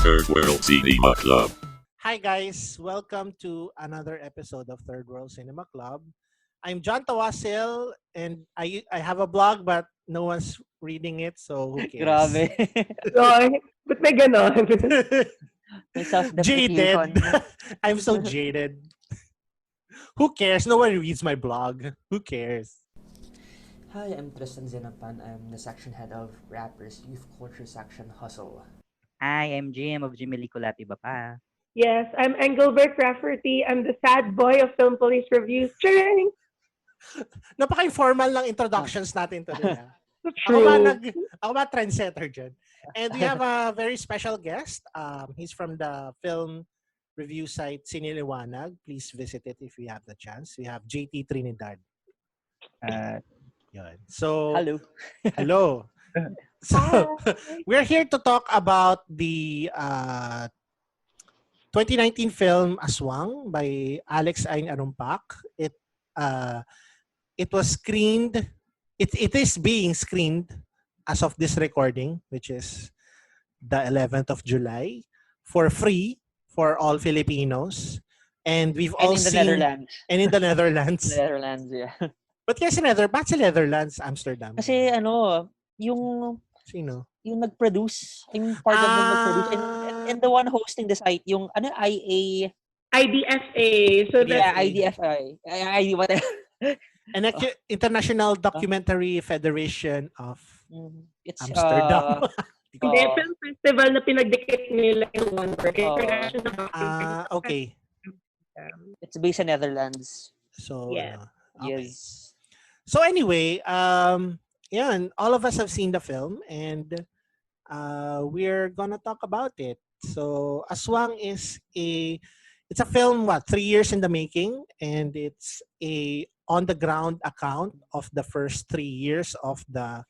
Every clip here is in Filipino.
Third World Cinema Club. Hi guys, welcome to another episode of Third World Cinema Club. I'm John Tawasil and I have a blog but no one's reading it, so who cares? Grabe. Ay, ba't may ganon? May self-deprecation. Jaded. I'm so jaded. Who cares? No one reads my blog. Who cares? Hi, I'm Tristan Zinapan. I'm the section head of Rappers Youth Culture Section Hustle. Hi, I'm Jim of Jimmy Licolati Bapa. Yes, I'm Engelbert Rafferty. I'm the sad boy of Film Police Reviews. Charing! Napaka-informal lang introductions natin today. True. Ako ba trendsetter dyan? And we have a very special guest. He's from the film review site Siniliwanag. Please visit it if you have the chance. We have JT Trinidad. Yun. So, hello. So, we're here to talk about the 2019 film Aswang by Alex Ain Arumpak. It was screened. It is being screened as of this recording, which is the 11th of July, for free for all Filipinos. And we've all in the seen... Netherlands. And in the Netherlands. Netherlands, yeah. But kasi ba't sa Netherlands, Amsterdam? Kasi yung Sino? yung nag-produce, yung part of the nag-produce, and the one hosting the site, yung IA... IDFA. So Yeah, that's IDFI. ID, whatever. International Documentary Federation of It's Amsterdam. hindi, film festival na pinagdikit nila yung one word. International Okay. It's based in Netherlands. So, Yeah. okay. Yes. So anyway, yeah, all of us have seen the film and we're gonna talk about it. So Aswang it's a film 3 years in the making, and it's a on the ground account of the first 3 years of the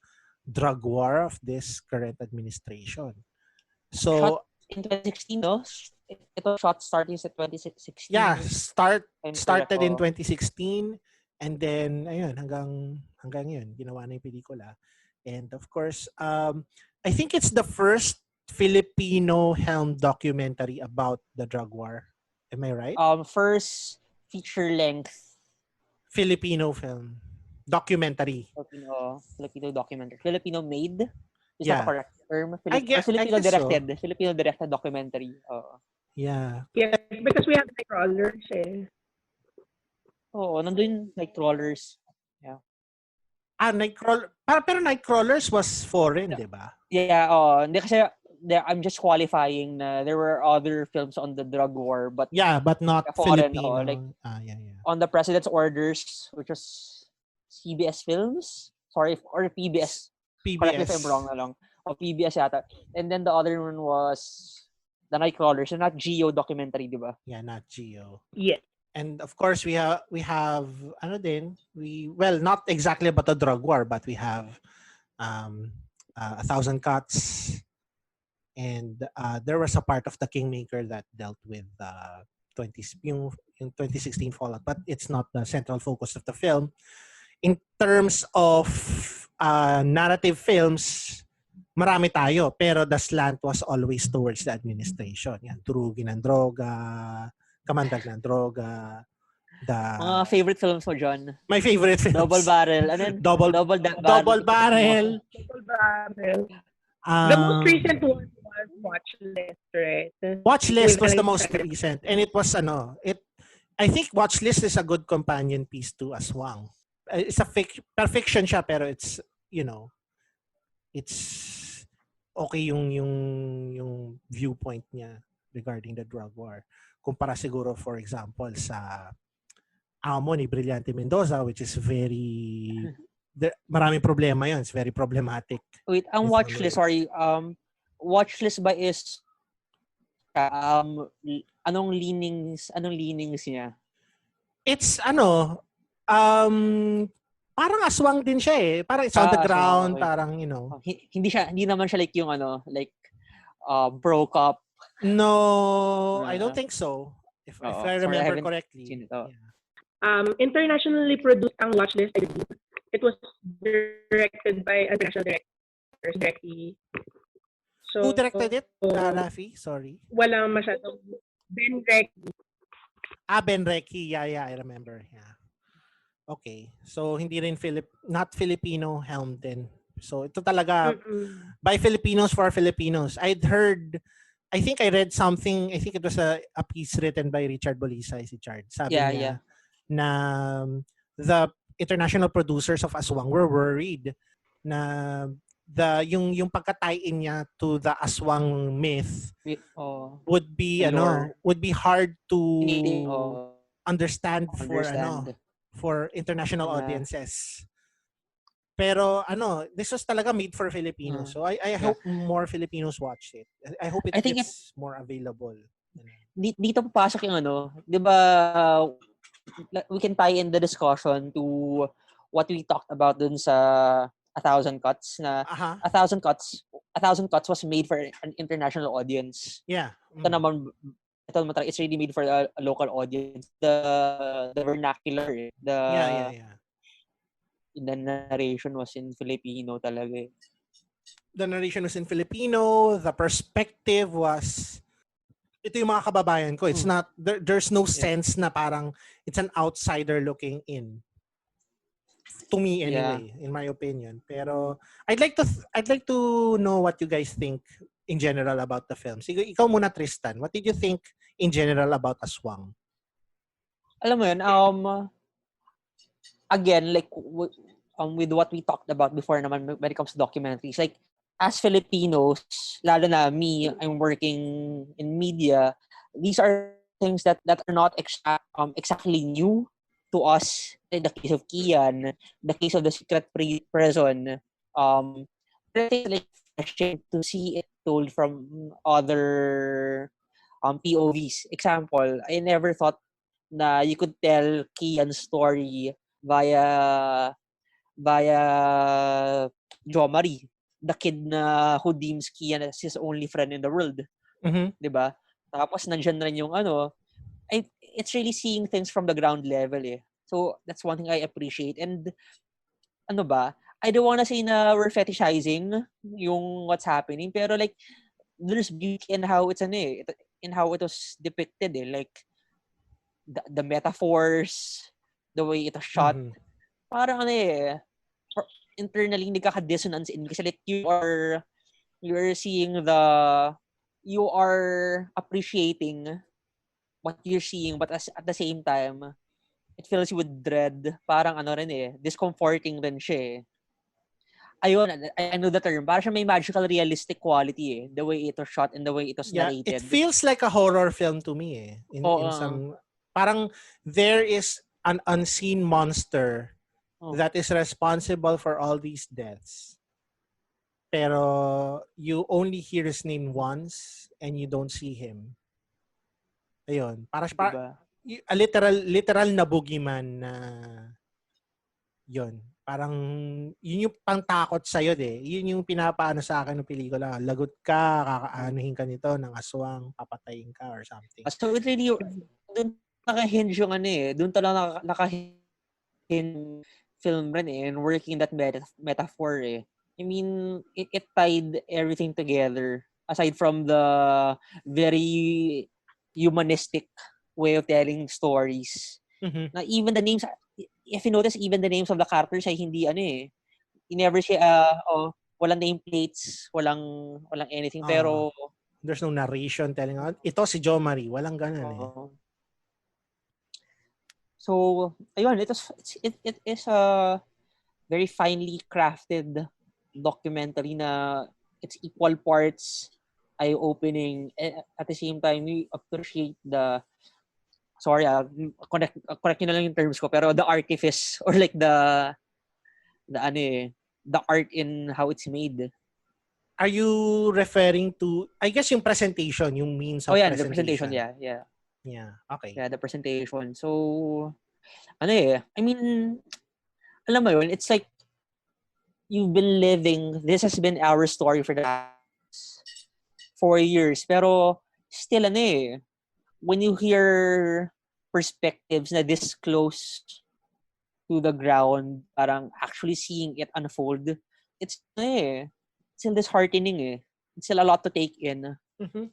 drug war of this current administration. So Shot in 2016, no? It was shot starting sa 2016. yeah, started in correct, 2016. And then, ayun, hanggang yun, ginawa na yung pelikula. And of course, I think it's the first Filipino helm documentary about the drug war. Am I right? First feature-length Filipino film. Documentary. Filipino documentary. Filipino-made? Is Yeah. that a correct term? I guess Filipino-directed. Filipino-directed documentary. Yeah. Yes, because we have Nightcrawlers eh. Oo, nandun like trawlers. Nightcrawler. Pero Nightcrawlers was foreign, di ba? Yeah, hindi kasi I'm just qualifying na there were other films on the drug war, but Yeah, but not foreign, Filipino. like, yeah. on the President's Orders, which was CBS Films, or PBS. Correct me if I'm wrong na lang. O PBS yata. And then the other one was the Nightcrawlers, and not Geo documentary, di ba? Yeah, not Geo. Yes. And of course, we have not exactly about the drug war, but we have 1,000 Cuts, and there was a part of the Kingmaker that dealt with yung 2016 fallout, but it's not the central focus of the film. In terms of narrative films, marami tayo, pero the slant was always towards the administration. Yan, Turugin ng Droga, Kamandag ng Droga, Mga favorite films mo, John? my favorite films. Double Barrel. Ano yun? Double Barrel. The most recent one was Watchlist, right? Watchlist was With the most Alex recent, and it was I think Watchlist is a good companion piece to Aswang. It's a fiction siya, pero it's it's okay yung viewpoint niya regarding the drug war. Kumpara siguro, for example, sa Amo ni Brillante Mendoza, which is maraming problema yun. It's very problematic. Wait, ang Watchlist, sorry. Watchlist ba is anong leanings niya? It's parang Aswang din siya eh. Parang it's on the ground, okay. parang Hindi naman siya like yung broke up. No, I don't think so. If I remember correctly. Seen it, oh. Yeah. Internationally produced ang Watchlist, I believe. It was directed by international directors directly. So, Who directed it? Rafi, sorry. walang masyadong Ben Rec. Ben Recchi. Yeah, I remember. Yeah. Okay. So, hindi rin not Filipino helm din. So, ito talaga by Filipinos for Filipinos. I think I read something, I think it was a piece written by Richard Bolisay, si Chard. Sabi niya na the international producers of Aswang were worried na yung pagka-tie-in niya to the Aswang myth would be hard to understand for international audiences. Pero this was talaga made for Filipinos. So I hope more Filipinos watch it. I hope it gets more available. Dito papasok yung 'di ba, we can tie in the discussion to what we talked about dun sa 1,000 Cuts na 1,000 Cuts was made for an international audience. Yeah. Ito naman it's really made for a local audience. The vernacular, the narration was in Filipino talaga. The narration was in Filipino. The perspective was, ito yung mga kababayan ko. It's not, there's no sense na parang it's an outsider looking in. To me anyway, in my opinion. Pero I'd like to know what you guys think in general about the film. Sige, ikaw muna, Tristan. What did you think in general about Aswang? Alam mo yun, again, like with what we talked about before naman when it comes to documentaries, like as Filipinos, lalo na me, I'm working in media, these are things that are not exactly new to us. In the case of Kian, the case of the secret prison, like to see it told from other POVs. Example, I never thought na you could tell Kian's story via Jo Marie, the kid na who deems Kian as his only friend in the world. Mm-hmm. 'Di ba? Tapos nandiyan rin yung it's really seeing things from the ground level eh. So that's one thing I appreciate. And I don't wanna say na we're fetishizing yung what's happening, pero like there's beauty in how in how it was depicted eh. Like the metaphors, the way it was shot. Mm-hmm. Parang internally nagkaka-dissonance in kasi like you're seeing you are appreciating what you're seeing, but at the same time it fills you with dread. Parang discomforting rin siya eh. Ayun, I know the term. Parang siya may magical realistic quality eh. The way it was shot and the way it was narrated. It feels like a horror film to me eh. In some, parang there is an unseen monster that is responsible for all these deaths. Pero you only hear his name once and you don't see him. Ayun. Diba? A literal na boogeyman na yun. Parang yun yung pangtakot sa'yo Yun yung pinapaano sa akin ng pelikula. Lagot ka, kakaanuhin ka nito ng aswang, papatayin ka or something. So it really, doon naka-hinge yung doon talaga naka-hinge film rin and working that metaphor eh. I mean, it tied everything together aside from the very humanistic way of telling stories. Mm-hmm. Na even the names, if you notice, even the names of the characters ay hindi never siya walang nameplates, walang anything, pero there's no narration telling ito si Jo Marie, walang ganun So, ayun, it is a very finely crafted documentary na it's equal parts eye-opening. At the same time, we appreciate correct nyo na lang yung terms ko, pero the artifice or like the art in how it's made. Are you referring to, I guess yung presentation, yung means of presentation? The presentation, yeah. Yeah, okay. Yeah, the presentation. So, I mean, alam mo yun, it's like you've been living, this has been our story for the last 4 years. Pero, still when you hear perspectives na this close to the ground, parang actually seeing it unfold, it's still disheartening it's still a lot to take in. Mhm.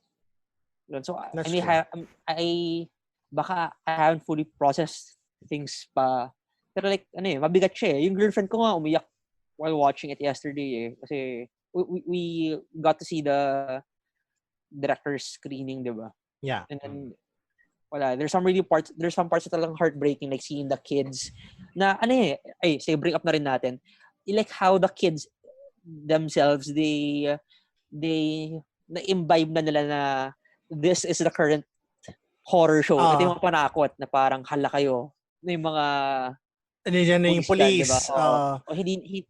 Yun. So I That's may true. have baka I haven't fully processed things pa. Pero like mabigat siya eh. Yung girlfriend ko nga umiyak while watching it yesterday eh. Kasi we got to see the director's screening, di ba? Yeah. And then there's some parts that talagang heartbreaking, like seeing the kids na say bring up na rin natin. Like how the kids themselves they na-imbibe na nila na this is the current horror show. Ito yung mga panakot na parang hala kayo. Yung mga Yan na yung police, police. diba? Hindi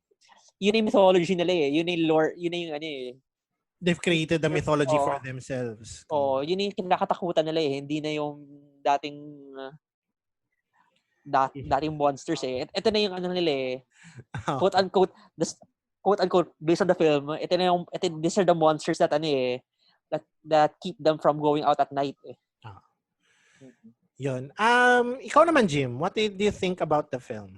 yun yung mythology nila eh. Yun yung lore, yun yung They've created the mythology for themselves. Yun yung kinakatakutan nila eh. Hindi na yung dating monsters eh. Ito na yung nila eh. Quote unquote based on the film, these are the monsters that that keep them from going out at night eh. Yun. Ikaw naman, Jim, what did you think about the film?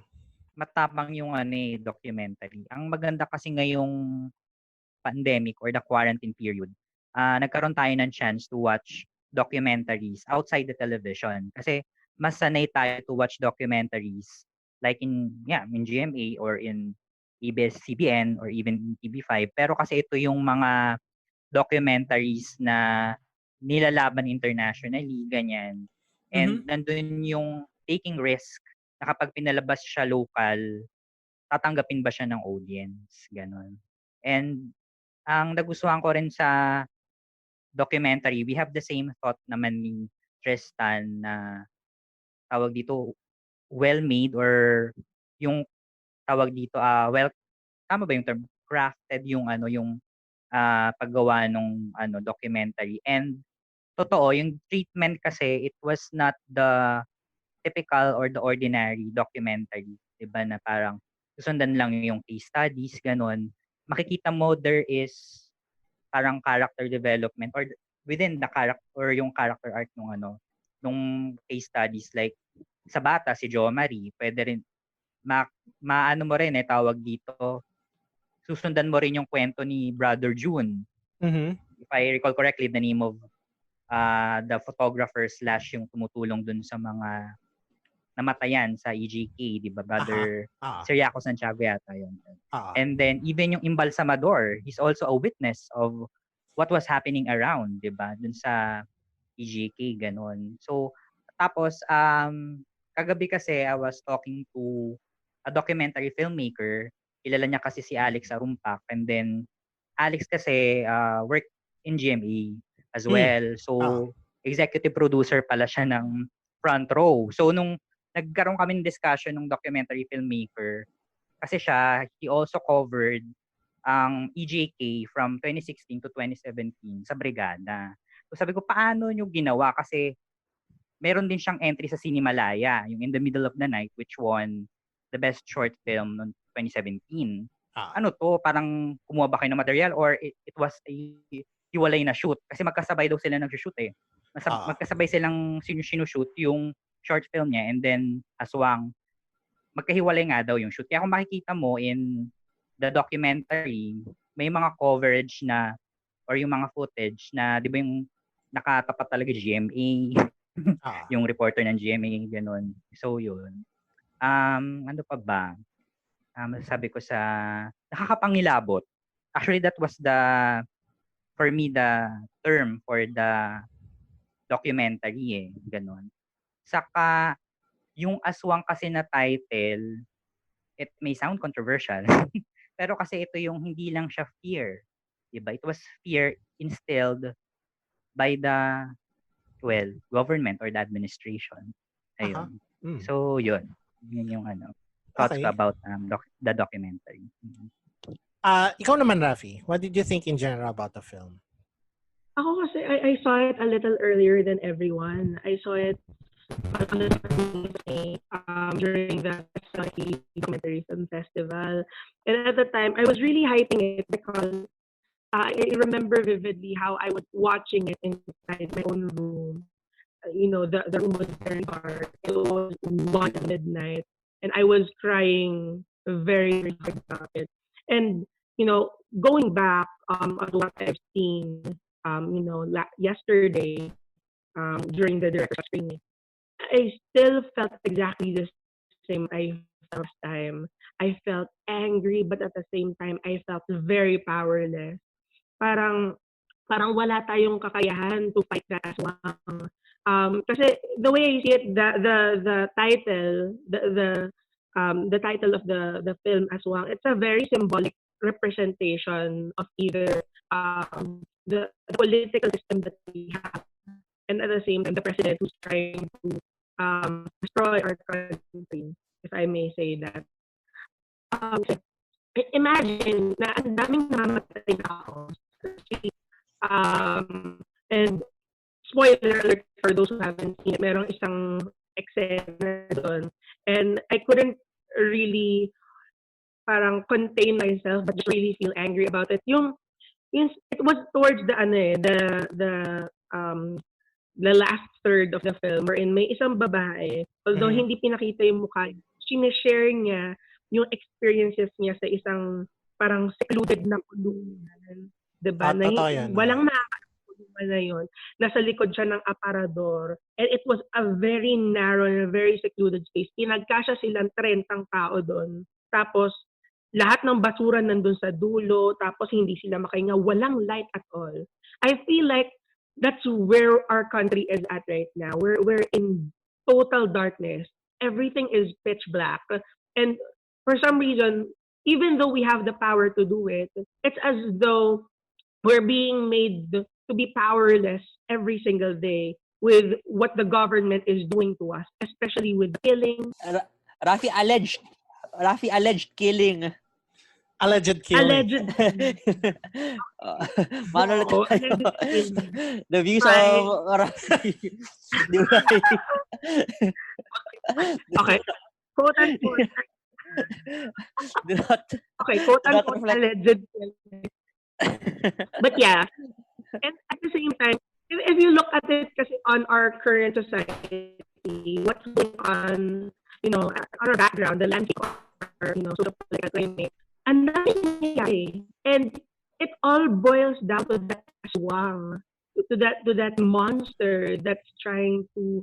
Matapang yung documentary. Ang maganda kasi ngayong pandemic or the quarantine period, nagkaroon tayo ng chance to watch documentaries outside the television. Kasi mas sanay tayo to watch documentaries like in GMA or in ABS-CBN or even in TV5. Pero kasi ito yung mga documentaries na nilalaban internationally, ganyan. And nandun yung taking risk na kapag pinalabas siya local, tatanggapin ba siya ng audience, ganon. And ang nagustuhan ko rin sa documentary, we have the same thought naman ni Tristan na tawag dito well-made or yung tawag dito tama ba yung term, crafted yung paggawa ng documentary. And totoo, yung treatment kasi it was not the typical or the ordinary documentary, 'di ba, na parang susundan lang yung case studies, ganon. Makikita mo there is parang character development or within the character or yung character arc nung case studies, like sa bata si Jo Marie, pwede rin maano mo rin tawag dito, susundan mo rin yung kwento ni Brother June. If I recall correctly, the name of the photographer / yung tumutulong dun sa mga namatayan sa EJK, di ba? Brother Ciriaco Santiago yata yun. And then even yung embalsamador, he's also a witness of what was happening around, di ba? Dun sa EJK, ganon. So, tapos, kagabi kasi I was talking to a documentary filmmaker. Kilala niya kasi si Alex Arumpak. And then, Alex kasi worked in GMA as well. So, executive producer pala siya ng Front Row. So, nung nagkaroon kami ng discussion ng documentary filmmaker, kasi he also covered ang EJK from 2016 to 2017 sa Brigada. So, sabi ko, paano nyo ginawa? Kasi meron din siyang entry sa Cinemalaya, yung In the Middle of the Night, which won the best short film noong 2017. Ano to? Parang kumuha ba kayo ng material or it was a hiwalay na shoot? Kasi magkasabay daw sila nag-shoot eh. Magkasabay silang sinushoot yung short film niya and then aswang. Magkahiwalay nga daw yung shoot. Kaya kung makikita mo in the documentary, may mga coverage na or yung mga footage na, di ba yung nakatapat talaga GMA, yung reporter ng GMA, gano'n. So, yun. Ano pa ba? Masasabi ko sa nakakapangilabot. Actually, that was for me, the term for the documentary gano'n. Saka, yung aswang kasi na title, it may sound controversial, pero kasi ito yung hindi lang siya fear. Diba? It was fear instilled by the government or the administration. Ayun. So, yun. Yun yung thoughts ko about the documentary. Ikaw naman, Rafi, what did you think in general about the film? Ako kasi, I saw it a little earlier than everyone. I saw it on the during the documentary film festival. And at the time, I was really hyping it because I remember vividly how I was watching it inside my own room. The room was very dark. It was 1 midnight. And I was crying very, very hard about it. And going back on what I've seen, yesterday, during the director's screening, I still felt exactly the same I felt last time. I felt angry, but at the same time, I felt very powerless. Parang, parang wala tayong kakayahan to fight that aswang. Kasi the way I see it, the title, the title of the film Aswang, it's a very symbolic representation of either the political system that we have, and at the same time, the president who's trying to destroy our country, if I may say that. Imagine na ang daming namamatay na ako. And spoiler alert for those who haven't seen it, merong isang eksena doon. And I couldn't really parang contain myself but just really feel angry about it. It was towards the last third of the film wherein may isang babae, although hindi pinakita yung mukha, sinishare niya yung experiences niya sa isang parang secluded na kulungan. Diba? Walang nakakatulungan na yun. Nasa likod siya ng aparador. And it was a very narrow and a very secluded space. Pinagkasya silang 30 tao doon. Tapos, lahat ng basura nandun sa dulo. Tapos, hindi sila makahinga. Walang light at all. I feel like that's where our country is at right now. We're in total darkness. Everything is pitch black. And for some reason, even though we have the power to do it, it's as though we're being made to be powerless every single day with what the government is doing to us, especially with killing. Rafi alleged killing. Alleged killing. Mano Oo, tayo. alleged The views of Rafi. Di ba? Okay. Quote unquote. Do not, Okay, quote do not unquote reflect. alleged. But yeah, and at the same time, if you look at it kasi on our current society, what's going on, on our background, the landscape, or, social political climate, ang daming nangyayari. And it all boils down to that aswang, to that monster that's trying to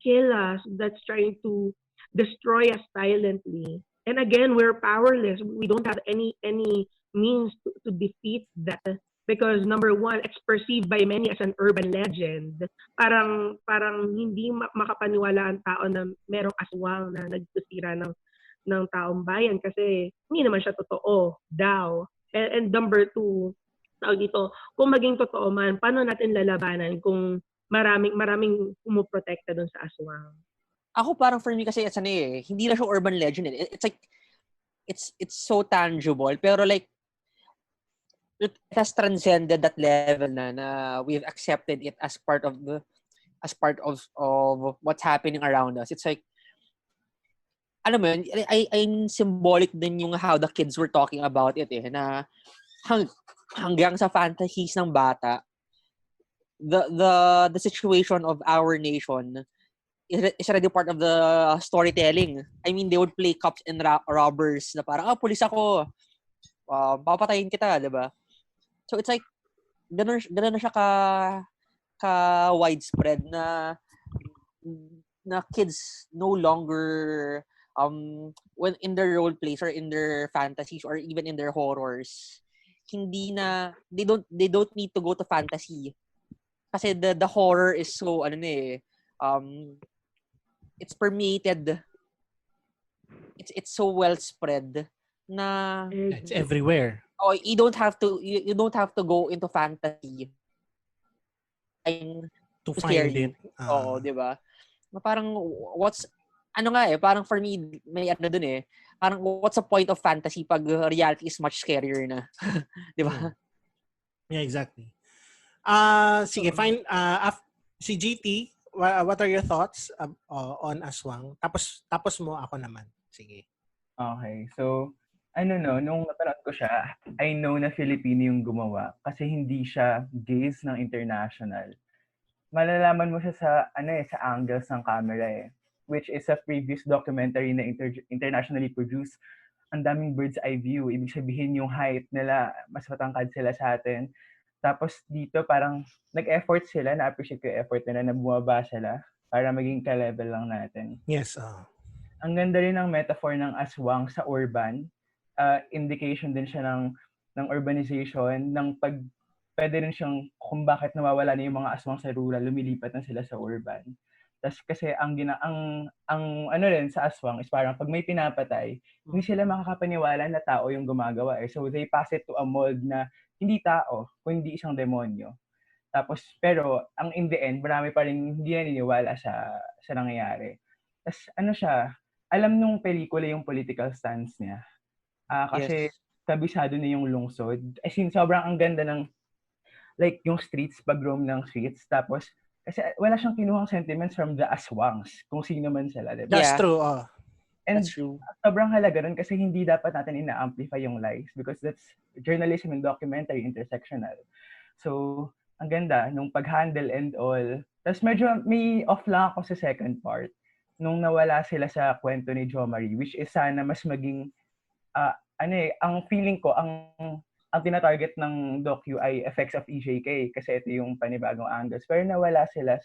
kill us, that's trying to destroy us silently. And again, we're powerless. We don't have any means to defeat that because number one, it's perceived by many as an urban legend. Parang hindi makapaniwala ang tao na merong aswang na nagsusira ng taong bayan kasi hindi naman siya totoo daw. And number two, tawag dito, kung maging totoo man, paano natin lalabanan kung maraming pumuprotekta doon sa aswang? Ako parang for me kasi it's hindi na siya urban legend. It's like it's so tangible pero like it has transcended that level na we've accepted it as part of what's happening around us. It's like alam mo yun, I'm symbolic din yung how the kids were talking about it na hanggang sa fantasies ng bata the situation of our nation is already part of the storytelling. I mean, they would play cops and robbers na parang, pulis ako. Papatayin kita, di ba? So, it's like, ganun na siya ka widespread na kids no longer, when in their role plays or in their fantasies or even in their horrors, they don't need to go to fantasy. Kasi the horror is so, it's permeated. It's so well spread na it's everywhere. Oh, you don't have to go into fantasy to scare find you. it. Oo, 'di ba? Parang parang for me may dun parang what's the point of fantasy pag reality is much scarier na. 'Di ba? Yeah, exactly. Sige, fine. Si GT, what are your thoughts on Aswang? Tapos mo, ako naman. Sige. Okay. So, nung napanood ko siya, I know na Filipino yung gumawa kasi hindi siya gaze ng international. Malalaman mo siya sa angles ng camera which is a previous documentary na internationally produced ang daming bird's eye view. Ibig sabihin yung height nila, mas matangkad sila sa atin. Tapos dito parang nag-effort sila, na-appreciate ko yung effort nila na bumaba sila para maging ka-level lang natin. Yes. Ang ganda rin ng metaphor ng aswang sa urban. Indication din siya ng urbanization, ng pwede rin siyang kung bakit nawawala na yung mga aswang sa rural, lumilipat na sila sa urban. Tas kasi ang ano rin sa aswang is parang pag may pinapatay, hindi sila makakapaniwala na tao yung gumagawa eh. So they pass it to a mold na hindi tao, kundi isang demonyo. Tapos pero ang in the end, marami pa rin hindi naniniwala sa nangyayari. Tas ano siya, alam nung pelikula yung political stance niya. Kasi kabisado na yung lungsod. As in, sobrang ang ganda ng like yung streets, pag-roam ng streets. Tapos kasi wala siyang kinuhang sentiments from the aswangs, kung sino man sila. Diba? That's true. And That's true. sobrang halaga nun kasi hindi dapat natin ina-amplify yung lies because that's journalism and documentary intersectional. So, ang ganda nung pag-handle and all. Tapos medyo may off lang ako sa second part nung nawala sila sa kwento ni Jo Marie, which is sana mas maging ang feeling ko, ang tina-target ng docu ay effects of EJK kasi ito yung panibagong angles. Pero nawala sila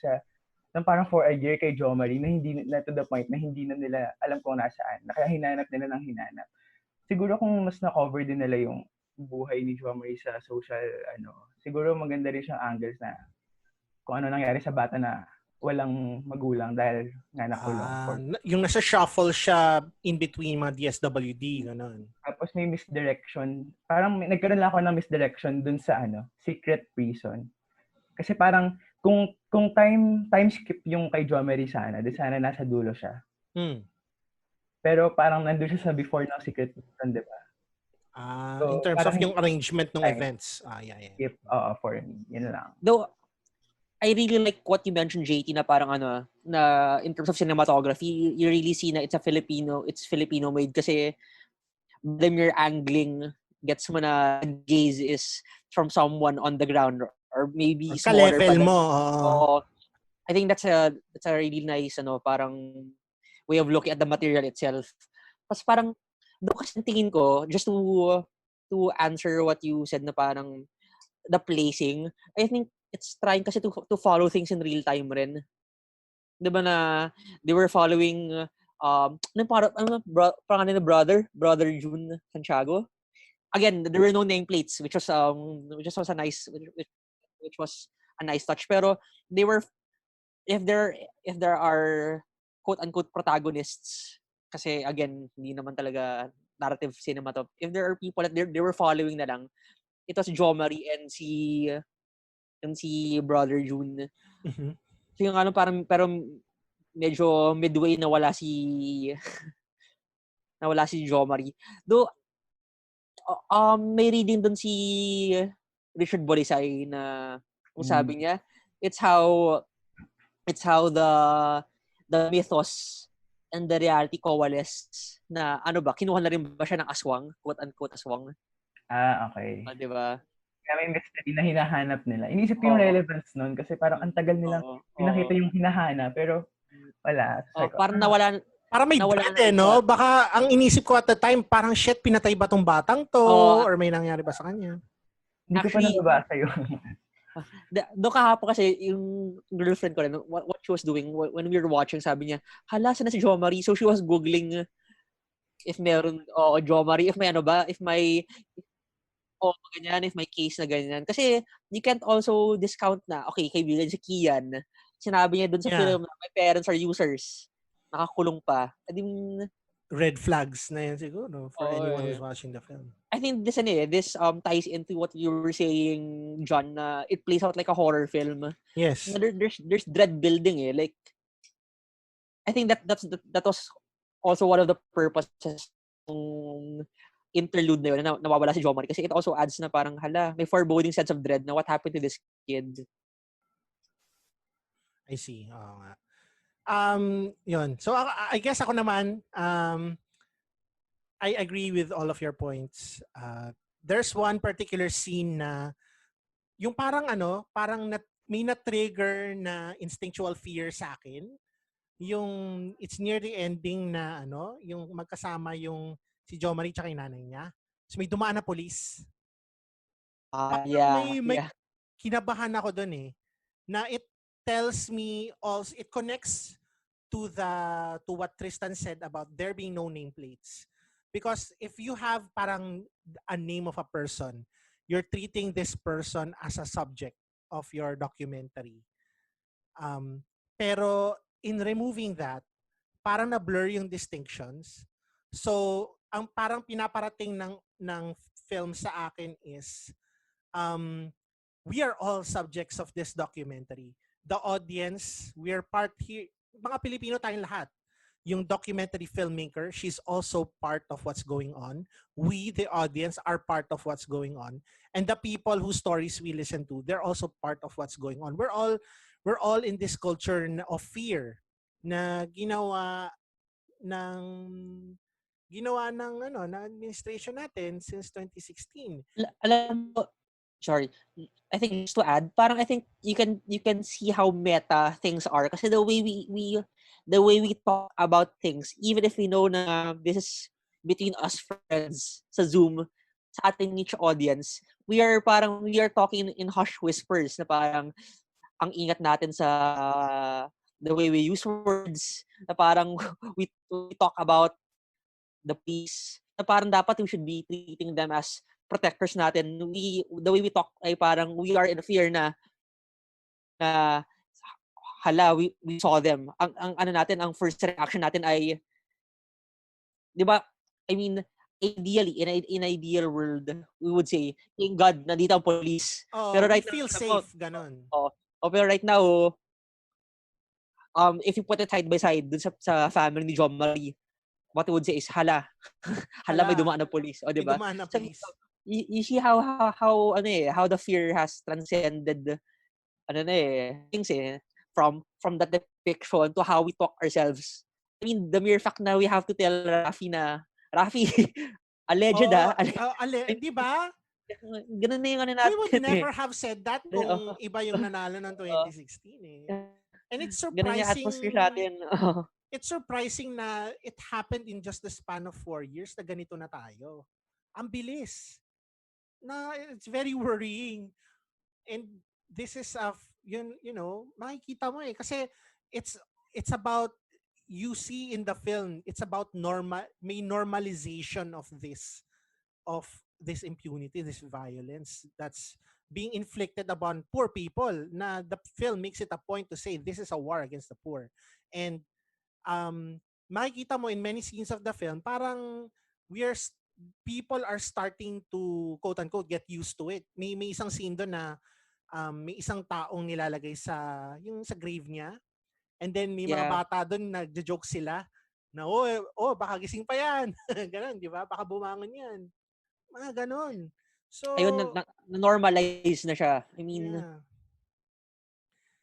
ng parang for a year kay Jo Marie na to the point na hindi na nila alam kung nasaan. Kaya hinanap nila ng hinanap. Siguro kung mas na-cover din nila yung buhay ni Jo Marie sa social, siguro maganda rin siyang angles na kung ano nangyari sa bata na walang magulang dahil nga nakulong. Yung nasa shuffle siya in between mga DSWD, gano'n. Tapos may misdirection. Parang nagkaroon lang ako ng misdirection dun sa secret prison. Kasi parang kung time skip yung kay Jo Marie sana, di sana nasa dulo siya. Pero parang nandun siya sa before ng secret prison, di ba? So, in terms of yung arrangement ng events. Yeah. Skip, for me. Yun lang. Though, I really like what you mentioned, JT, na parang na in terms of cinematography, you really see na it's Filipino made kasi the angling gets mo na gaze is from someone on the ground or maybe smaller. Ka-level mo. I think that's a really nice parang way of looking at the material itself. Tapos parang doon kasi tingin ko, just to answer what you said na parang the placing, I think it's trying kasi to follow things in real time rin. 'Di ba na they were following parang brother June Santiago. Again, there were no nameplates which was a nice touch, pero they were if there are quote unquote protagonists kasi again hindi naman talaga narrative cinema to. If there are people that they were following na lang, it was Jo Marie and si brother June. So yung parang pero medyo midway nawala si Jo Marie. Though may reading dun si Richard Bolisay na kung sabi niya, it's how the mythos and the reality coalesced na kinuha na rin ba siya ng aswang, quote unquote aswang. Okay. Di ba? Kaya may mystery na hinahanap nila. Inisip ko yung relevance nun kasi parang ang tagal nilang pinakita yung hinahanap pero wala. Parang nawala. Parang may dread no? Baka ang inisip ko at the time, parang shit, pinatay ba tong batang to? Or may nangyari ba sa kanya? Hindi ko pa nababasa yun. Doon kahapon kasi yung girlfriend ko rin, what she was doing when we were watching, sabi niya, hala, sana si Jo Marie. So she was googling if meron, Jo Marie, if may if may ganyan, if may case na ganyan. Kasi you can't also discount na, okay, kaibigan si Kian, sinabi niya dun sa film na my parents are users. Nakakulong pa. I mean, red flags na yan siguro for anyone who's watching the film. I think this ties into what you were saying, John, it plays out like a horror film. Yes. There's dread building like I think that was also one of the purposes ng interlude na yun na nawawala si Jo Marie kasi it also adds na parang hala, may foreboding sense of dread na what happened to this kid. I see. Oo nga. Yun. So I guess ako naman I agree with all of your points. There's one particular scene na yung parang may na-trigger na instinctual fear sa akin. Yung it's near the ending na yung magkasama yung Si Jo Marie tsaka yung nanay niya. So may dumaan na police. Yeah. May kinabahan ako dun eh. Na it tells me also, it connects to what Tristan said about there being no nameplates. Because if you have parang a name of a person, you're treating this person as a subject of your documentary. Pero in removing that, parang na-blur yung distinctions. So, ang parang pinaparating ng film sa akin is we are all subjects of this documentary. The audience, we are part here. Mga Pilipino tayong lahat. Yung documentary filmmaker, she's also part of what's going on. We, the audience, are part of what's going on. And the people whose stories we listen to, they're also part of what's going on. We're all in this culture of fear na ginawa ng administration natin since 2016. Alam mo, sorry. I think just to add, parang I think you can see how meta things are kasi the way we talk about things, even if we know na this is between us friends sa Zoom, sa ating niche audience, we are talking in hush whispers na parang ang ingat natin sa the way we use words, na parang we talk about the police, na parang dapat we should be treating them as protectors natin. The way we talk ay parang we are in fear na hala, we saw them. Ang first reaction natin ay, di ba, I mean, ideally, in ideal world, we would say, thank God, nandito ang police. Pero right now, feel safe, ganon. Pero right now, if you put it side by side dun sa family ni Jo Marie, what we would say is, hala, may dumaan na police. O, di ba? May dumaan na police. So, you see how the fear has transcended things from that depiction to how we talk ourselves. I mean, the mere fact na we have to tell Rafi, alleged di ba? Ganun na yung natin. We would never have said that kung iba yung nanalo ng 2016 And it's surprising. Ganun yung atmosphere natin. It's surprising na it happened in just the span of 4 years na ganito na tayo. Ang bilis. Na it's very worrying. And this is makikita mo kasi it's about, you see in the film, it's about may normalization of this impunity, this violence that's being inflicted upon poor people, na the film makes it a point to say this is a war against the poor. And makikita mo in many scenes of the film, parang people are starting to quote-unquote get used to it. May isang scene doon na may isang taong nilalagay sa grave niya, and then may mga bata doon nagjo-joke sila na baka gising pa yan. Ganon, di ba? Baka bumangon yan. Mga ganon. So ayun, na-normalize na siya. I mean,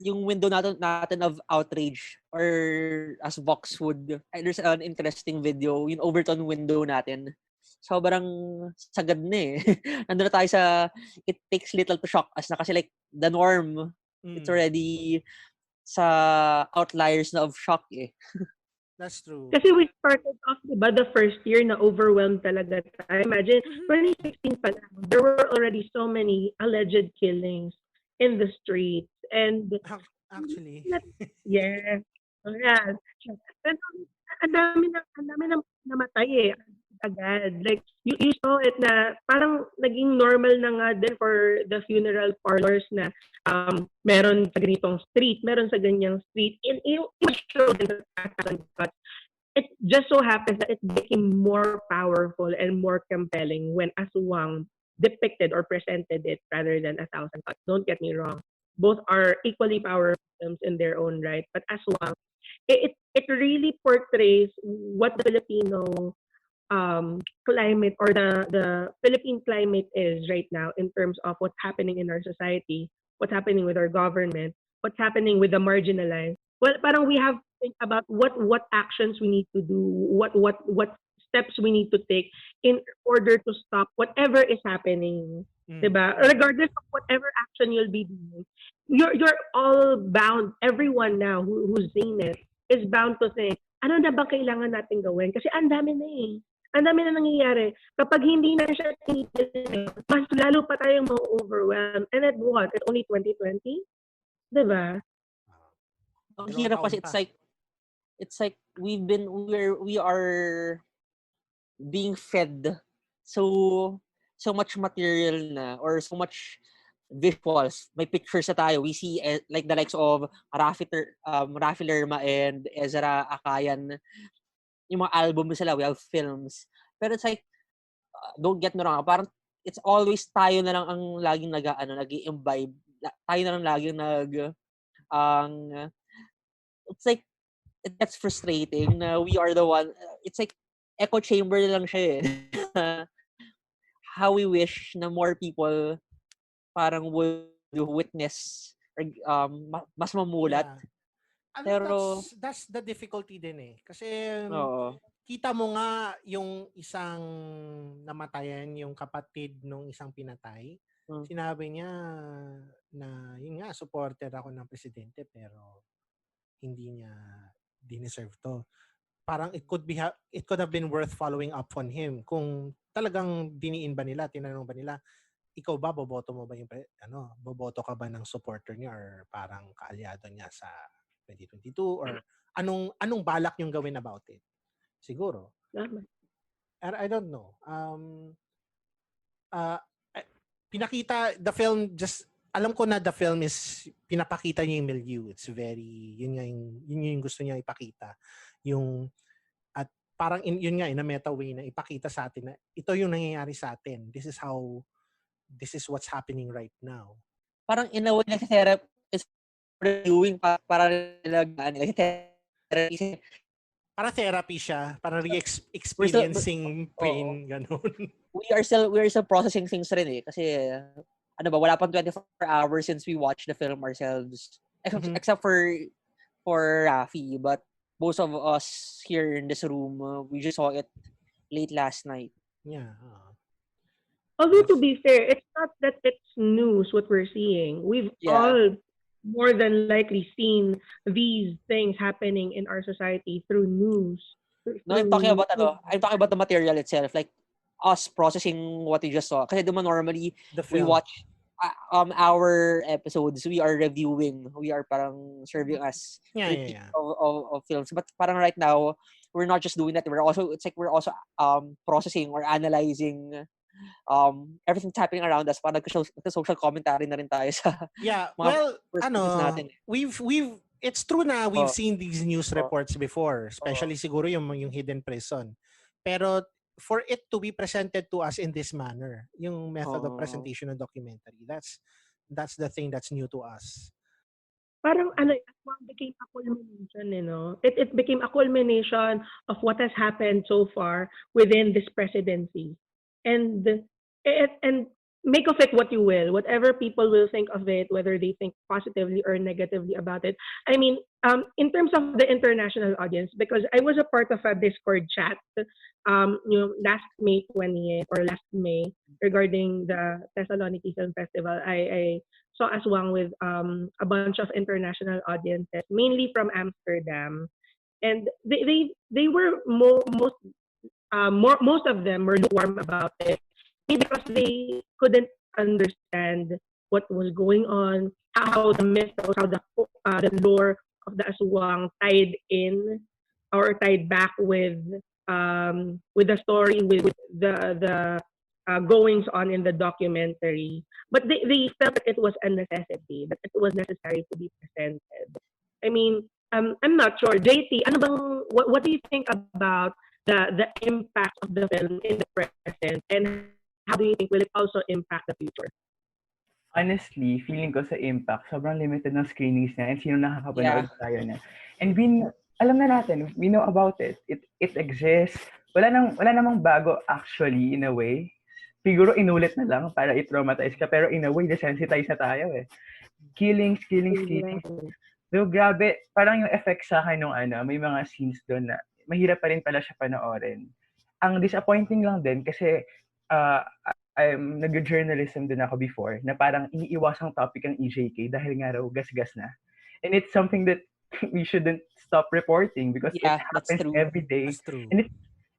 yung window natin of outrage, or as Vox would, there's an interesting video, yung Overton window natin. Sobrang sagad na Nandun na tayo sa it takes little to shock us na kasi like the norm, it's already sa outliers na of shock That's true. Kasi we started off, diba, the first year na overwhelmed talaga tayo. Imagine, 2016 pa lang, there were already so many alleged killings in the streets. And actually, yeah. Ang dami na namatay agad. Like, you saw it na parang naging normal na nga din for the funeral parlors na meron sa ganitong street, meron sa ganyang street. And it showed in the but it just so happens that it became more powerful and more compelling when Aswang depicted or presented it rather than 1,000 Cuts. Don't get me wrong. Both are equally powerful films in their own right. But Aswang, it really portrays what the Filipino climate or the Philippine climate is right now in terms of what's happening in our society, what's happening with our government, what's happening with the marginalized. Well, parang we have to think about what actions we need to do, what steps we need to take in order to stop whatever is happening. Diba? Regardless of whatever action you'll be doing, you're all bound. Everyone now who's seen it is bound to say, ano na ba kailangan natin gawin? Kasi ang dami na Ang dami na nangyayari. Kapag hindi na siya tinigil, mas lalo pa tayong ma-overwhelm. And at what? It's only 2020? Diba? Ang Dalawang hirap taon kasi pa. it's like we are being fed so much material na or so much visuals. May pictures na tayo. We see like the likes of Rafi Lerma and Ezra Akayan. Yung mga album sila, we have films. Pero it's like, don't get me wrong, parang it's always tayo na lang ang laging nag-i-imbibe. Tayo na lang laging it's like, it gets frustrating na we are the one, it's like, echo chamber lang siya eh. How we wish na more people parang would witness or mas mamulat. Yeah. Pero That's the difficulty din eh. Kasi oo. kita mo nga yung isang namatayan, yung kapatid nung isang pinatay. Sinabi niya na yun nga, supporter ako ng presidente pero hindi niya dineserve to. Parang it could have been worth following up on him kung talagang diniin ba nila, tinanong ba nila, ikaw ba boboto mo ba yung boboto ka ba ng supporter niya or parang kaalyado niya sa 2022 or anong balak yung gawin about it? Siguro. I don't know. Pinakita the film, just alam ko na the film is pinapakita niya yung milieu. It's very yun yung gusto niya ipakita. Yung at parang yun nga in a meta way na ipakita sa atin na ito yung nangyayari sa atin. This is what's happening right now. Parang in a way nag-therapy is reviewing para therapy. Para therapy siya, para re-experiencing pain, ganun. We are still processing things rin eh. Kasi, wala pang 24 hours since we watched the film ourselves. Except for Rafi. But most of us here in this room, we just saw it late last night. Yeah. Although to be fair, it's not that it's news what we're seeing. We've all more than likely seen these things happening in our society through news. No, I'm talking about the material itself, like us processing what we just saw. Kasi normally we watch our episodes, we are reviewing, we are parang serving us of films. But parang right now, we're not just doing that. We're also processing or analyzing everything's happening around us. Parang social commentary na rin tayo sa natin. It's true na we've seen these news reports before, especially siguro yung Hidden Prison. Pero for it to be presented to us in this manner, yung method of presentation of documentary, that's the thing that's new to us. Parang became a culmination, It became a culmination of what has happened so far within this presidency. And make of it what you will, whatever people will think of it, whether they think positively or negatively about it. I mean, in terms of the international audience, because I was a part of a Discord chat, last May 20th or last May regarding the Thessaloniki Film Festival, I saw Aswang with a bunch of international audiences, mainly from Amsterdam, and they were most of them were lukewarm about it because they couldn't understand what was going on, how the mythos, how the lore of the Aswang tied in or tied back with the story, with the goings on in the documentary. But they felt that it was a necessity, that it was necessary to be presented. I mean, I'm not sure. JT, what do you think about the impact of the film in the present, and how do you think will it also impact the future? Honestly, feeling ko sa impact, sobrang limited ng screenings niya and sino nakakapanood tayo niya. And alam na natin, we know about it. It exists. Wala namang bago actually in a way. Siguro inulit na lang para i-traumatize ka, pero in a way, desensitize na tayo eh. Killings. So, grabe, parang yung effect sa akin nung may mga scenes doon na mahirap pa rin pala siya panoorin. Ang disappointing lang din kasi nag-journalism din ako before na parang iniiwasang topic ang EJK dahil nga raw gasgas na. And it's something that we shouldn't stop reporting because it happens every day. That's true. And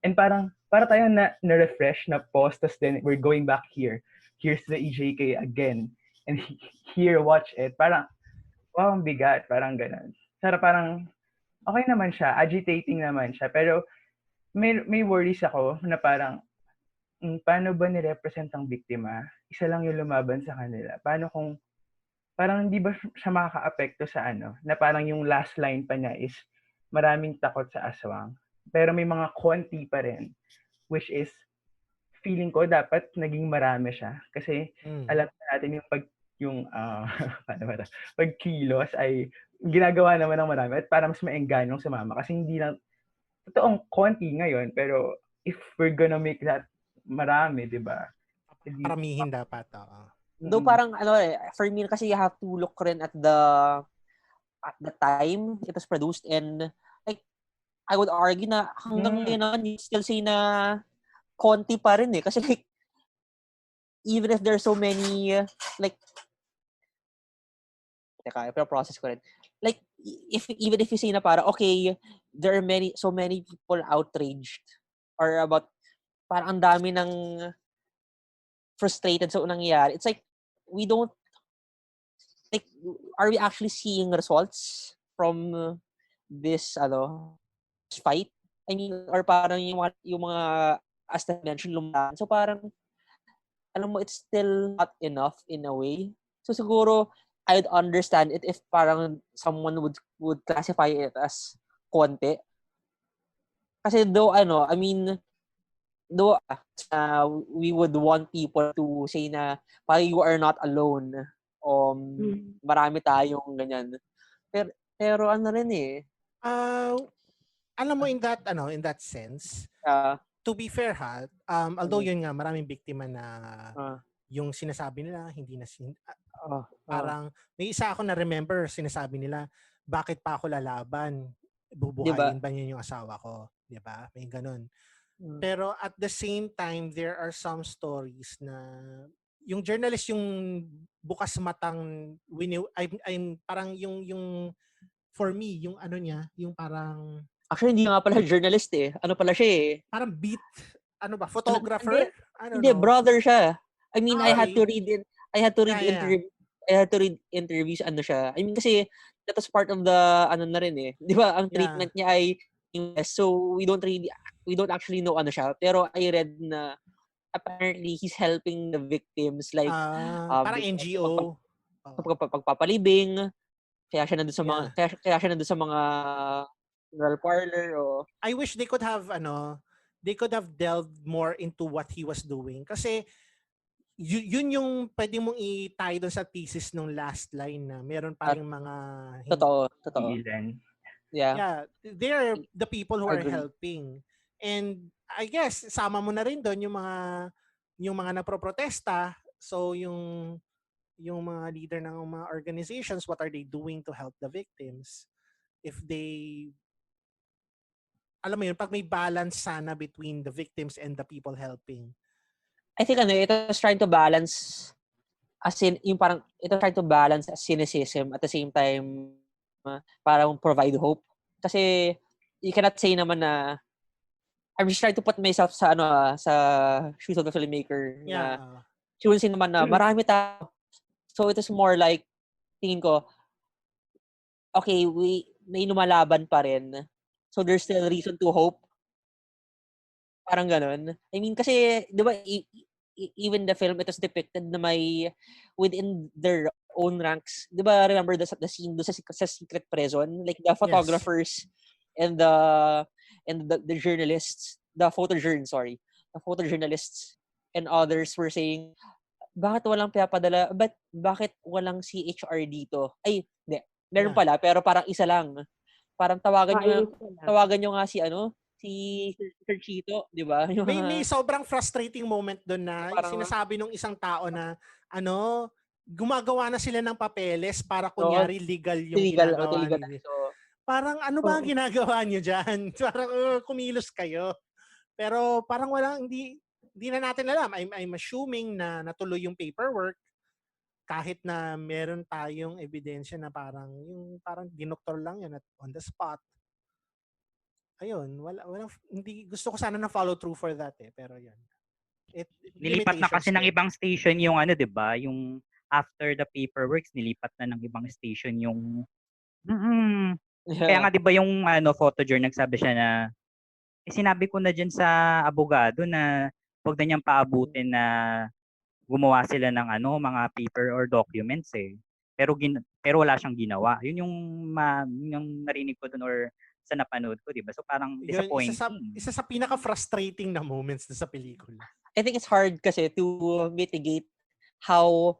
And para tayo na-refresh, na pause, tas then we're going back here. Here's the EJK again. And here, watch it. Parang, wow, ang bigat. Parang ganun. Pero parang, okay naman siya. Agitating naman siya. Pero, may worries ako na parang, paano ba nirepresent ang biktima? Isa lang yung lumaban sa kanila. Paano kung, parang hindi ba siya makaka-apekto sa na parang yung last line pa niya is, maraming takot sa aswang. Pero may mga konti pa rin, which is, feeling ko dapat naging marami siya. Kasi, alam natin paano ba pagkilos ay ginagawa naman ng marami at para mas maengganong sumama. Kasi hindi lang, totoong konti ngayon, pero if we're gonna make that marami, di ba? Paramihin dapat. Though parang for me kasi you have to look rin at the time it was produced, and like I would argue na hanggang ngayon naman you still say na konti pa rin kasi like even if there's so many like process ko rin. Like even if you say na para okay, there are so many people outraged or about parang ang dami ng frustrated sa nangyayari. It's like we don't like, are we actually seeing results from this fight? I mean, or parang yung mga as I mentioned lumaban. So parang alam mo, it's still not enough in a way. So siguro I'd understand it if parang someone would classify it as konti. Kasi though I mean, though we would want people to say na parang you are not alone. Marami tayong ganyan. Pero ano rin alam mo, in that sense, to be fair although yun nga maraming biktima na yung sinasabi nila hindi na parang may isa ako na remember sinasabi nila, bakit pa ako lalaban? Bubuhayin ba niya yung asawa ko? 'Di ba? May ganun. Pero at the same time, there are some stories na yung journalist yung bukas matang I'm parang yung for me yung niya, yung parang actually hindi nga pala journalist ano pala siya parang beat photographer? Hindi, brother siya. I mean, I had to read interviews siya. I mean kasi that was part of the na rin 'di ba? Ang treatment niya ay so we don't actually know siya, pero I read na apparently he's helping the victims like parang NGO pagpapalibing, kaya siya nandun sa mga kaya siya nandun sa mga funeral parlor I wish they could have delved more into what he was doing kasi yun yung pwede mong i-tie doon sa thesis nung last line na meron pa ring mga totoo. Yeah, they're the people who are helping. And I guess sama mo na rin doon yung mga nagproprotesta. So yung mga leader ng mga organizations, what are they doing to help the victims? If they alam mo yun, pag may balance sana between the victims and the people helping. I think it was trying to balance yung parang it was trying to balance cynicism at the same time parang provide hope. Kasi you cannot say naman na I'm just trying to put myself sa sa shoes of the filmmaker na sinusin naman na marami tao. So it is more like tingin ko okay, may lumalaban pa rin. So there's still reason to hope. Parang ganun. I mean kasi 'di ba even the film it was depicted na may within their own ranks. 'Di ba remember the scene do sa secret prison, like the photographers and the journalists, the photojournalists and others were saying bakit walang pinapadala, bakit walang CHR dito? Ay, hindi. Meron pala pero parang isa lang. Parang tawagan niyo nga si Sir Chito, 'di ba? May sobrang frustrating moment doon na sinasabi nung isang tao na gumagawa na sila ng papeles para kunyari legal yung ginagawa nila. So, parang ano ba ang ginagawa niyo diyan? Parang kumilos kayo. Pero parang hindi na natin alam. I'm assuming na natuloy yung paperwork kahit na meron tayong ebidensya na parang dinoktor lang yan at on the spot. ayun, walang, hindi, gusto ko sana na follow through for that pero yun. Nilipat na kasi ng limitations din. ibang station yung ano, 'di ba? Yung after the paperworks, nilipat na ng ibang station yung Kaya Yeah. nga 'di ba yung ano, Photojour nagsabi siya na sinabi ko na diyan sa abogado na wag na niyang paabutin na gumawa sila ng ano, mga paper or documents Pero wala siyang ginawa. Yun yung narinig ko doon or sa napanood ko, 'di ba? So parang Yun, disappointing. isa sa pinaka-frustrating na moments sa pelikula. I think it's hard kasi to mitigate how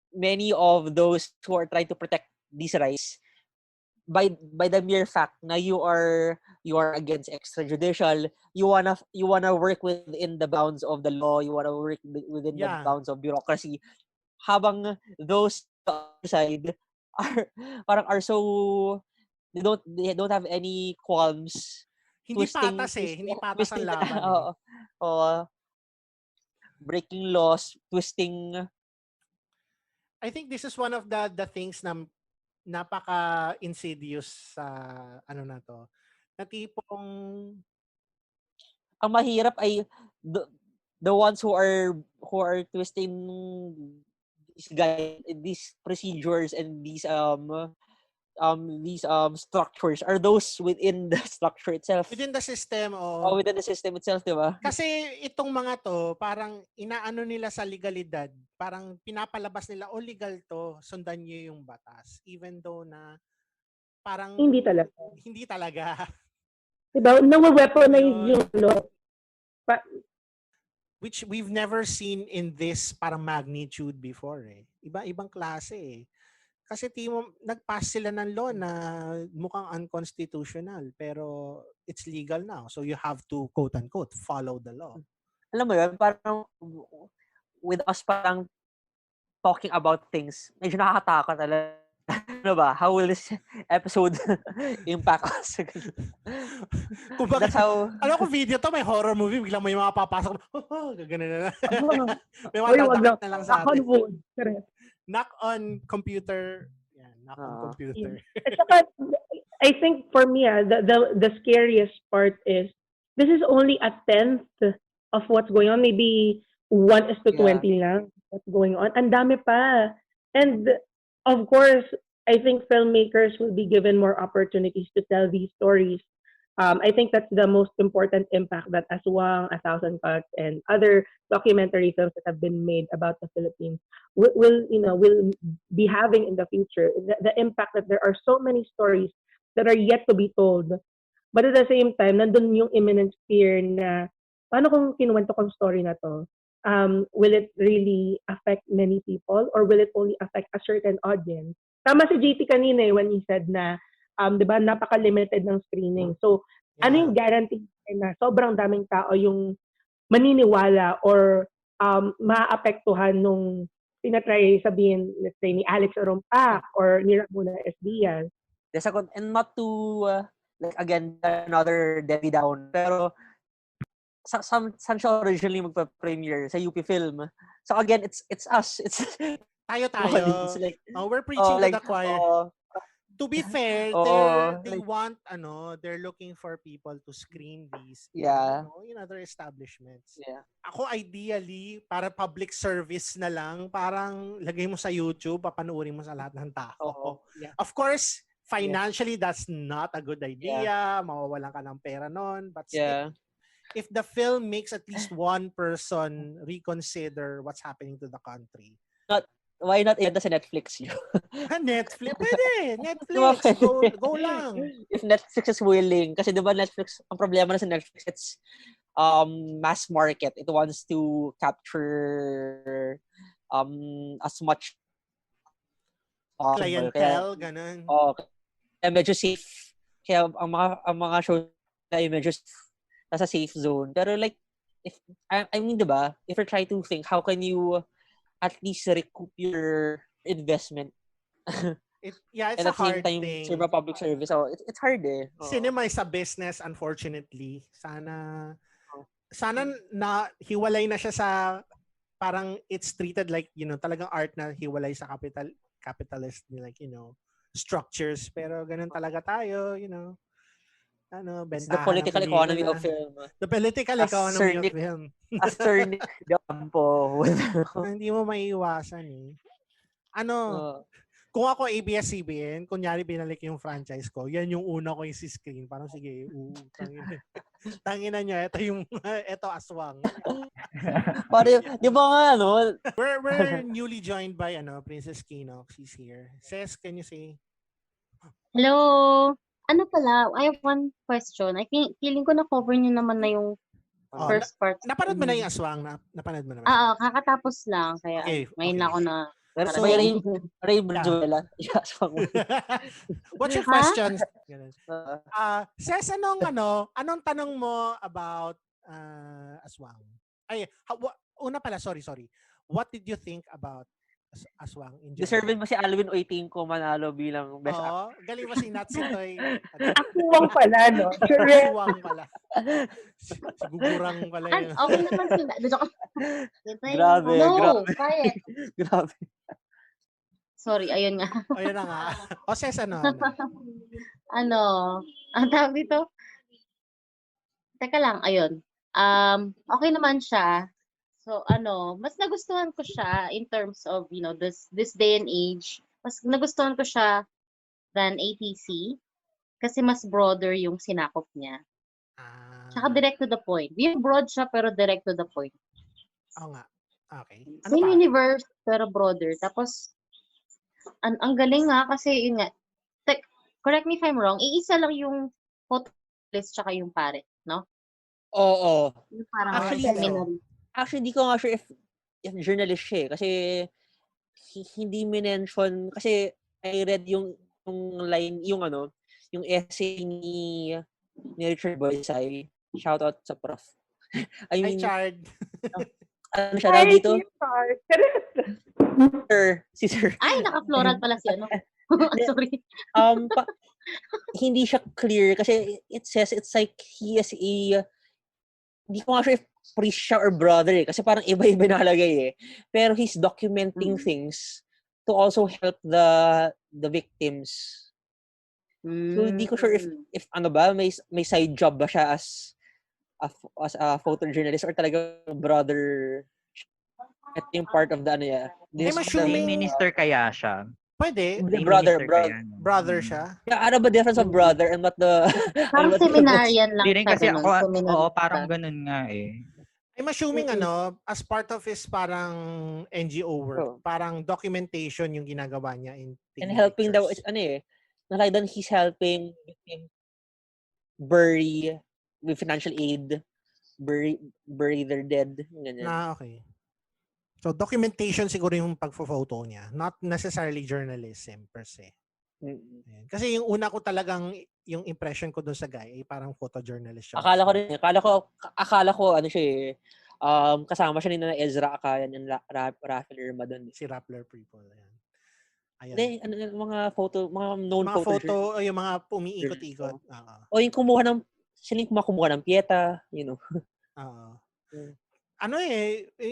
many of those who are trying to protect these rights by the mere fact na you are against extrajudicial, you wanna work within the bounds of the law, you wanna work within the bounds of bureaucracy, habang those side are so they don't have any qualms. Hindi patas hindi patas ang laban. Breaking laws, twisting. I think this is one of the things na napaka-insidious sa ano na to. Na tipong ang mahirap ay the ones who are twisting these procedures and these structures are those within the structure itself. Within the system, within the system itself, di ba? Kasi itong mga to, parang inaano nila sa legalidad, parang pinapalabas nila, legal to, sundan niyo yung batas. Even though na parang Hindi talaga. Hindi talaga. Diba? Nawa-weaponize yung law. Which we've never seen in this parang magnitude before Ibang klase Kasi nag-pass sila ng law na mukhang unconstitutional pero it's legal now. So you have to quote-unquote follow the law. Alam mo yun, parang with us parang talking about things, medyo nakakatakot talaga. Ano ba? How will this episode impact us? That's how... Alam ko video to, may horror movie, biglang may mga papasok. Gano'n na. May mga dadakit na lang sa atin. Knock on computer. Yeah, knock on computer. I think for me, the scariest part is this is only a 10th of what's going on. Maybe 1:20 lang what's going on. Ang dami pa. And of course, I think filmmakers will be given more opportunities to tell these stories. I think that's the most important impact that Aswang, A Thousand Cuts, and other documentary films that have been made about the Philippines will be having in the future. The impact that there are so many stories that are yet to be told. But at the same time, nandun yung imminent fear na paano kung kinuwento kong story na to? Will it really affect many people or will it only affect a certain audience? Tama si JT kanina when he said na di ba, napaka-limited ng screening. So, ano yung guarantee na sobrang daming tao yung maniniwala or maapektuhan nung tinatry sabihin, let's say, ni Alex Orompak or ni Ramona S. Diaz. And not to, again, another Debbie Down, pero saan siya originally magpa-premiere? Sa UP Film. So again, it's us. It's tayo. Like, we're preaching to the choir. To be fair, they're looking for people to screen these in other establishments. Yeah. Ako ideally, para public service na lang, parang lagay mo sa YouTube, papanoorin mo sa lahat ng tao. Yeah. Of course, financially, that's not a good idea. Mawawalan ka ng pera nun. But still, if the film makes at least one person reconsider what's happening to the country. Why not sa Netflix yun? Netflix? Pwede. Netflix. Go lang. If Netflix is willing. Kasi diba Netflix, ang problema na sa Netflix, it's mass market. It wants to capture as much clientele, ganun. Kaya medyo safe. Kaya ang mga shows ay medyo nasa safe zone. Pero like, I mean, diba? If you're trying to think, how can you at least recoup your investment. It's a hard thing. Serve a public service. So it's hard Cinema is a business, unfortunately. Sana na hiwalay na siya sa parang it's treated like, talagang art na hiwalay sa capitalist, like, structures. Pero ganun talaga tayo, It's the bentahan ng political economy pelikula. of film. The political As economy Sir of Nick- film. As Sir Nick Gampo. Hindi mo maiiwasan eh. Kung ako ABS-CBN, kunyari binalik yung franchise ko, yan yung una ko yung screen. Parang sige, tangina nyo, ito aswang. Di ba nga, We're newly joined by Princess Kino. She's here. Ses, can you say? Hello. Ano pala, I have one question. I think, feeling ko na-cover nyo naman na yung first part. Napanood mo na yung aswang? Napanood mo na? Kakatapos lang. Kaya Okay, ngayon okay. ako na. So, Ray Berjuela. What's your question? Ses, anong tanong mo about aswang? Una pala, sorry. What did you think about aswang in general? Deserve mo si Alvin Oitingco manalo bilang best actor. Galing mo si Natsitoy. Aswang pala, no? Aswang pala. Si Gugurang pala yun. Okay naman sila. Grabe. Quiet. Grabe. Sorry, ayun nga. Ayun na nga. O Ses, ano? Ang tawag dito? Teka lang, ayun. Okay naman siya. So, mas nagustuhan ko siya in terms of, this day and age. Mas nagustuhan ko siya than ATC kasi mas broader yung sinakop niya. Tsaka direct to the point. Yung broad siya pero direct to the point. Oo nga. Okay. Same universe pero broader. Tapos, ang galing nga kasi yun nga. Correct me if I'm wrong, iisa lang yung photo list tsaka yung pare, no? Oo. Yung parang seminary. Actually, di ko nga sure if journalist siya eh. Kasi hindi minention. Kasi I read yung line, yung essay ni Richard Boysay. Shout out sa prof. I mean, Hi, Chard. Ano siya daw dito? Si Sir. Ay, naka-floral pala si Sorry. Hindi siya clear kasi it says it's like he is a, hindi ko nga sure if priest siya or brother eh. Kasi parang iba-iba nalagay eh. Pero he's documenting things to also help the victims. So hindi ko sure if may side job ba siya as a photojournalist or talaga brother at yung part of the I'm assuming minister kaya siya. Pwede. Brother siya. Yeah, ano ba difference of brother and what the Parang seminarian lang Hindi rin kasi ganun. ako, parang ganun nga eh. I'm assuming as part of his parang NGO work, parang documentation yung ginagawa niya and helping daw then he's helping bury with financial aid, bury their dead. Ganyan. Okay. So, documentation siguro yung pagfo-photo niya. Not necessarily journalism per se. Ayan. Kasi yung una ko talagang, yung impression ko dun sa guy, ay parang photojournalist siya. Akala ko siya eh. Kasama siya ni na Ezra Akayan and Rafael Irma dun. Si Rappler people. Ayan. Mga known mga photo, yung mga umiikot-ikot. O yung sila yung kumuha ng pieta,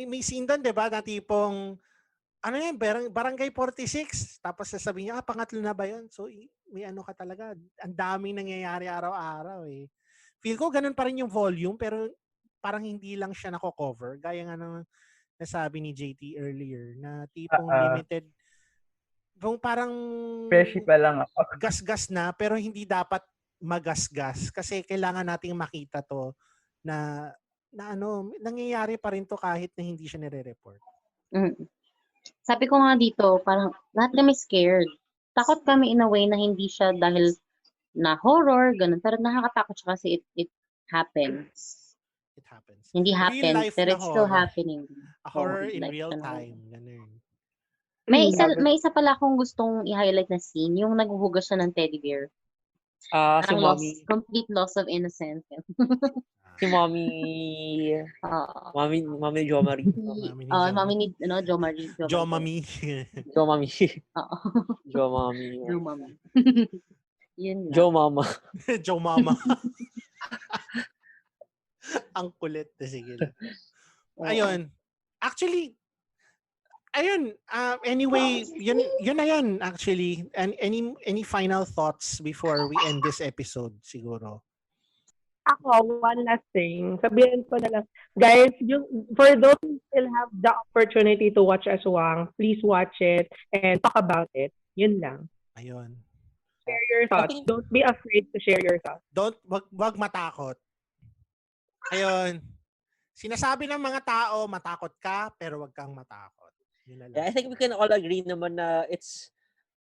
may scene doon, di ba, na tipong, Barangay 46, tapos sasabihin niya, pangatlo na ba yun? So, may ka talaga. Ang daming nangyayari araw-araw eh. Feel ko ganun pa rin yung volume, pero parang hindi lang siya nako-cover. Gaya nga ng nasabi ni JT earlier, na tipong limited. Kung parang Freshy pa lang ako. Gas-gas na, pero hindi dapat magasgas. Kasi kailangan nating makita to na nangyayari pa rin to kahit na hindi siya nire-report. Sabi ko nga dito, parang lahat kami scared. Takot kami in a way na hindi siya dahil na horror, ganun. Pero nakakatakot siya kasi it happens. It happens. Hindi happens, pero it's still happening. A horror in real time. Ganun. May isa pala akong gustong i-highlight na scene, yung naghuhugas siya ng teddy bear. Si Mommy. Complete loss of innocence. Si Mommy. Mommy Jo Marie. Mommy ni Jo Marie. Jo Mami. Jo Mami. Oo. Jo Mami. Jo Mami. Yun lang. Jo Mama. Jo Mama. Ang kulit. Sige. Ayun. Actually, anyway, yun na yun actually. And any final thoughts before we end this episode siguro? Ako, one last thing. Sabihin ko na lang, guys, for those who still have the opportunity to watch Aswang, please watch it and talk about it. Yun lang. Ayun. Share your thoughts. Don't be afraid to share your thoughts. Wag matakot. Ayun. Sinasabi ng mga tao, matakot ka, pero wag kang matakot. Yun na lang. Yeah, I think we can all agree naman na it's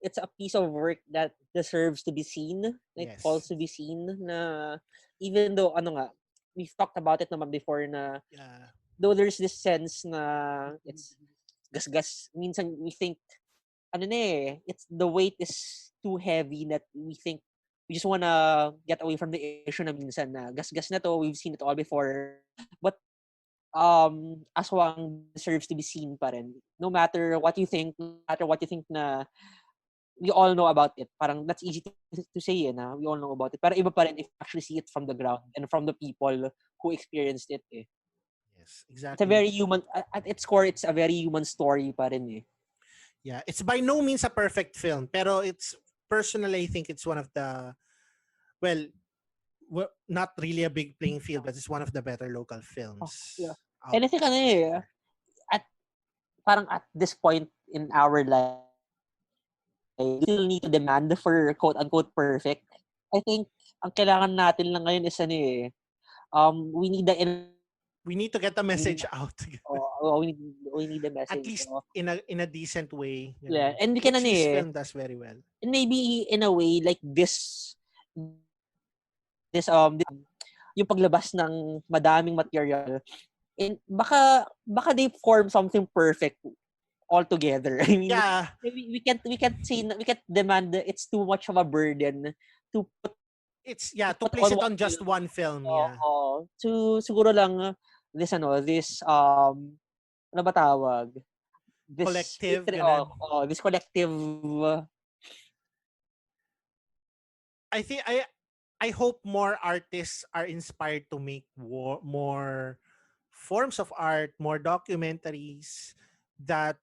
a piece of work that deserves to be seen, like calls to be seen, na even though we've talked about it naman before na though there's this sense na it's gasgas, minsan we think it's the weight is too heavy that we think we just wanna get away from the issue na minsan na gasgas na to, we've seen it all before, but Aswang deserves to be seen pa rin. No matter what you think na we all know about it. Parang that's easy to say na we all know about it. Pero iba pa rin if you actually see it from the ground and from the people who experienced it. Yes, exactly. It's a very human, at its core, it's a very human story pa rin. Yeah, it's by no means a perfect film, pero it's personally I think it's one of the not really a big playing field, but it's one of the better local films. Yeah. And I think at this point in our life, we still need to demand for quote-unquote perfect. I think ang kailangan natin lang ngayon is we need to get the message out. We need the message. At least in a decent way. Yeah, and we can this film does very well. And maybe in a way like this yung paglabas ng madaming material, and baka they form something perfect altogether. I mean, we can't demand it's too much of a burden to put to place it on just one film. So siguro lang this ano ba tawag? This collective. This collective. I hope more artists are inspired to make more forms of art, more documentaries that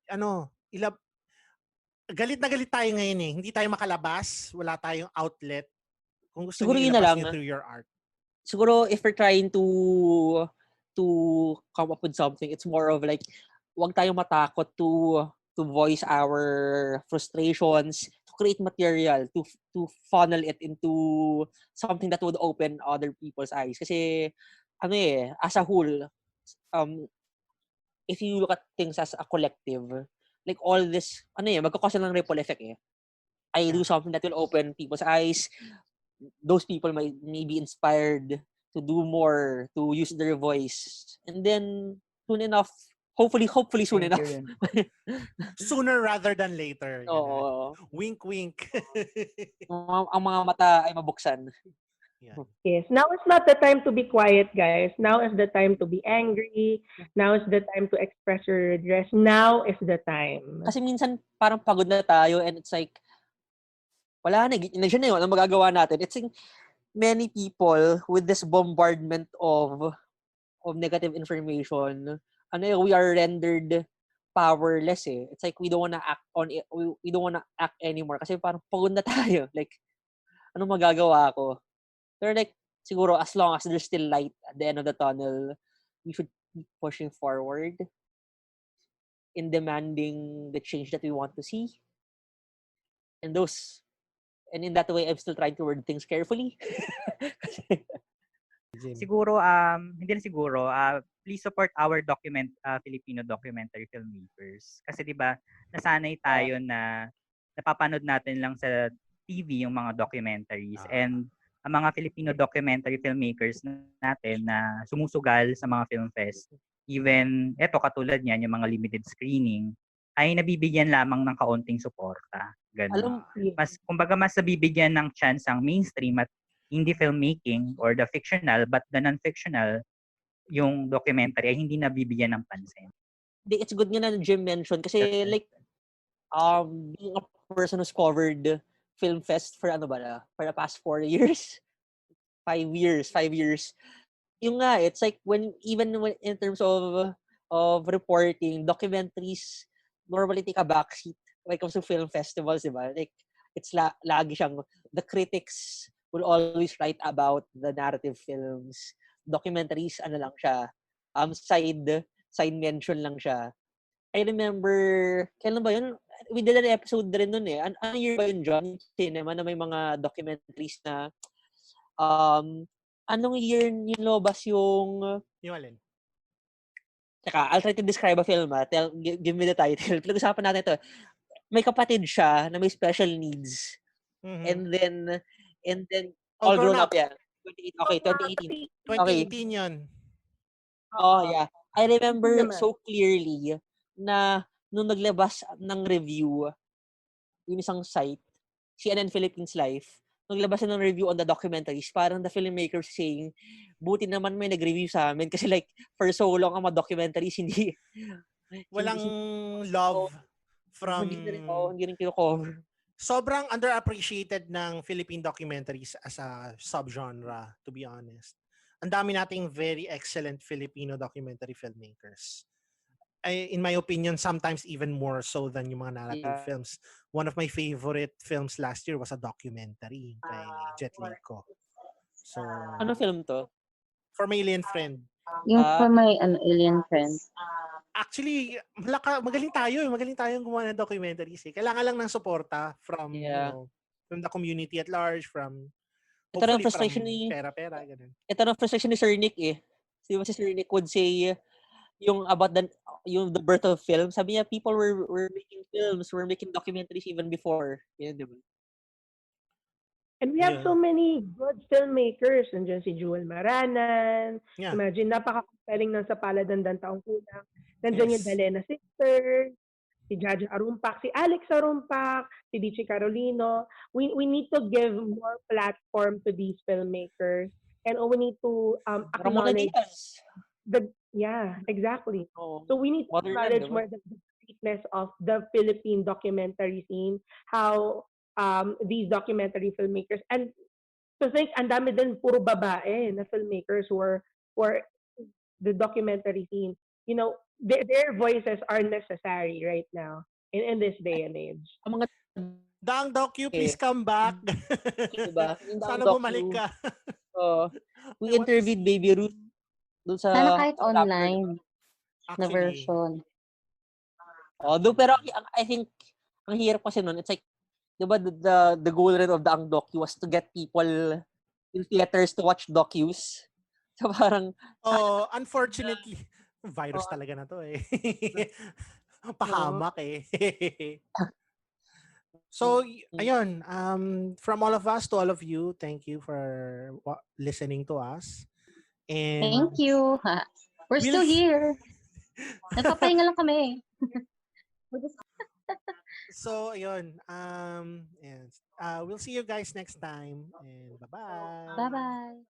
galit na galit tayo ngayon eh. Hindi tayo makalabas, wala tayong outlet. Kung gusto niyo ilabas niyo through your art. Siguro if we're trying to come up with something, it's more of like wag tayong matakot to voice our frustrations, to create material, to funnel it into something that would open other people's eyes. Kasi as a whole, if you look at things as a collective, like all this, magkakasa ng ripple effect eh. I do something that will open people's eyes. Those people may be inspired to do more, to use their voice. And then, soon enough, hopefully soon enough. Sooner rather than later. Wink, wink. Ang mga mata ay mabuksan. Yeah. Yes. Now is not the time to be quiet, guys. Now is the time to be angry. Now is the time to express your redress. Now is the time. Kasi minsan parang pagod na tayo and it's like, wala na. Nandiyan na yun. Ang magagawa natin. It's like many people with this bombardment of negative information, we are rendered powerless eh. It's like we don't wanna act on it. We don't wanna act anymore kasi parang pagod na tayo. Like, ano magagawa ko? Pero like, siguro as long as there's still light at the end of the tunnel, we should keep pushing forward in demanding the change that we want to see. And in that way, I'm still trying to word things carefully. Siguro, please support our Filipino documentary filmmakers. Kasi diba, nasanay tayo na napapanood natin lang sa TV yung mga documentaries. And ang mga Filipino documentary filmmakers natin na sumusugal sa mga film fest, even katulad niyan, yung mga limited screening, ay nabibigyan lamang ng kaunting suporta. Ganun. Kumbaga mas nabibigyan ng chance ang mainstream at indie filmmaking or the fictional but the non-fictional, yung documentary ay hindi nabibigyan ng pansin. It's good nga na Jim mentioned kasi like being a person who's covered film fest for for the past 4 years, 5 years. Yung nga, it's like even in terms of reporting, documentaries normally take a backseat when it comes to film festivals, diba? Like it's lagi siyang the critics will always write about the narrative films. Documentaries, ano lang siya, side mention lang siya. I remember, kailan ba yun? We did an episode rin nun eh. Ano year ba yun, John? Cinema na may mga documentaries na, anong year yung lobas yung, Yung alin? Teka, I'll try to describe a film. Give me the title. Pinag-usapan natin ito. May kapatid siya na may special needs. Mhm. And then all grown up yan. 28, okay, 2018. 2018 yun. Oh, yeah. I remember naman. so clearly na nung naglabas ng review, yung isang site, CNN Philippines Life, naglabas na ng review on the documentaries, parang the filmmakers saying, buti naman may nag-review sa amin kasi like, for so long ang mga documentaries, hindi Walang love from... Hindi rin kino-cover. Sobrang underappreciated ng Philippine documentaries as a subgenre, to be honest. Ang dami nating very excellent Filipino documentary filmmakers. In my opinion, sometimes even more so than yung mga narrative films. One of my favorite films last year was a documentary kay Jet Lico. So, Ano film to? For My Alien Friend. Yung for my alien friend. Actually, magaling tayo. Magaling tayong gumawa ng documentaries. Kailangan lang ng suporta from, from the community at large, from Ito na hopefully frustration from ni pera, ganun. Ito na frustration ni Sir Nick eh. Di ba si Sir Nick would say yung about the birth of film, sabi niya people were making films, were making documentaries even before. Yan, di ba? And we have so many good filmmakers. Nandiyan si Jewel Maranan. Yeah. Imagine, napaka-compelling ng Sa Palad ng Dantaong Kulang. Nandiyan yung Dalena Sisters, si Jaja Arumpak, si Alex Arumpak, si Dichi Carolino. We need to give more platform to these filmmakers. And we need to acknowledge exactly. So we need to acknowledge more the greatness of the Philippine documentary scene, how these documentary filmmakers, and to think ang dami din puro babae na filmmakers who are the documentary scene. You know, their voices are necessary right now in this day and age. Dang Docu, please come back. Diba? Sana bumalik ka. We interviewed Baby Ruth doon sa sana kahit online na version. Pero I think ang hirap kasi nun, it's like, diba the goal rin of the Ang Docu was to get people in theaters to watch docus. So parang... unfortunately, virus talaga na to eh. Pahamak eh. So, ayun, from all of us to all of you, thank you for listening to us. And thank you. We're still here. Nagpapahinga lang kami. So, ayun. We'll see you guys next time. And bye-bye. Bye-bye.